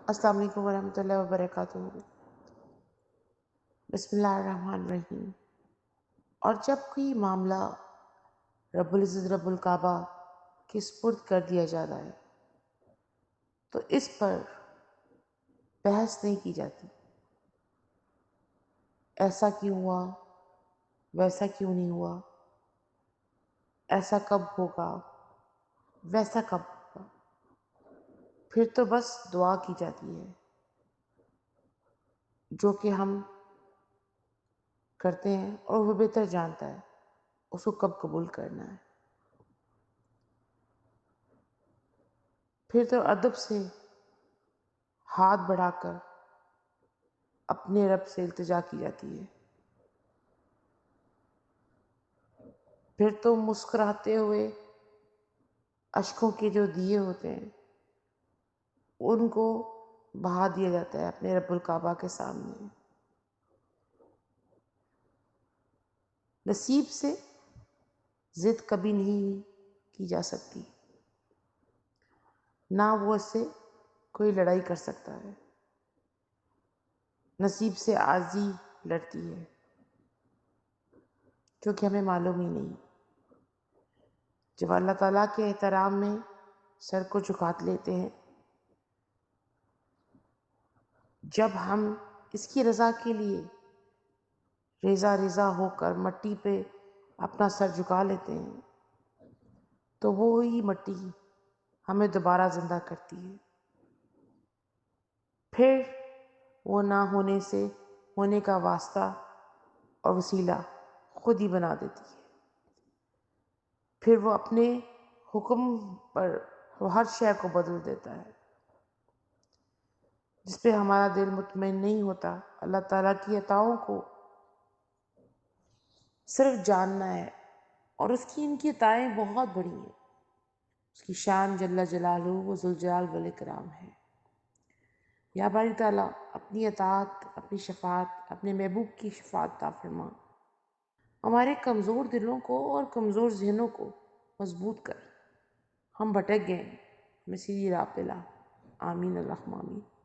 السلام علیکم ورحمۃ اللہ وبرکاتہ۔ بسم اللہ الرحمن الرحیم۔ اور جب کوئی معاملہ رب العزت رب الکعبہ کے سپرد کر دیا جاتا ہے تو اس پر بحث نہیں کی جاتی، ایسا کیوں ہوا، ویسا کیوں نہیں ہوا، ایسا کب ہوگا، ویسا کب ہوگا۔ پھر تو بس دعا کی جاتی ہے جو کہ ہم کرتے ہیں اور وہ بہتر جانتا ہے اس کو کب قبول کرنا ہے۔ پھر تو ادب سے ہاتھ بڑھا کر اپنے رب سے التجا کی جاتی ہے۔ پھر تو مسکراتے ہوئے اشکوں کے جو دیے ہوتے ہیں ان کو بہا دیا جاتا ہے اپنے رب الکعبہ کے سامنے۔ نصیب سے ضد کبھی نہیں کی جا سکتی، نہ وہ اس سے کوئی لڑائی کر سکتا ہے۔ نصیب سے عاجزی لڑتی ہے کیونکہ ہمیں معلوم ہی نہیں۔ جب اللہ تعالیٰ کے احترام میں سر کو جھکا لیتے ہیں، جب ہم اس کی رضا کے لیے ریزہ ریزہ ہو کر مٹی پہ اپنا سر جھکا لیتے ہیں تو وہی مٹی ہمیں دوبارہ زندہ کرتی ہے، پھر وہ نہ ہونے سے ہونے کا واسطہ اور وسیلہ خود ہی بنا دیتی ہے۔ پھر وہ اپنے حکم پر وہ ہر شے کو بدل دیتا ہے۔ جس پہ ہمارا دل مطمئن نہیں ہوتا، اللہ تعالیٰ کی عطاؤں کو صرف جاننا ہے، اور اس کی ان کی عطائیں بہت بڑی ہیں۔ اس کی شان جل جلالہ و ذوالجلال والاکرام ہے۔ یا باری تعالیٰ اپنی اطاعت، اپنی شفاعت، اپنے محبوب کی شفاعت عطا فرما، ہمارے کمزور دلوں کو اور کمزور ذہنوں کو مضبوط کر۔ ہم بھٹک گئے، ہمیں سیدھی راہ پہ لا۔ آمین اللہم آمین۔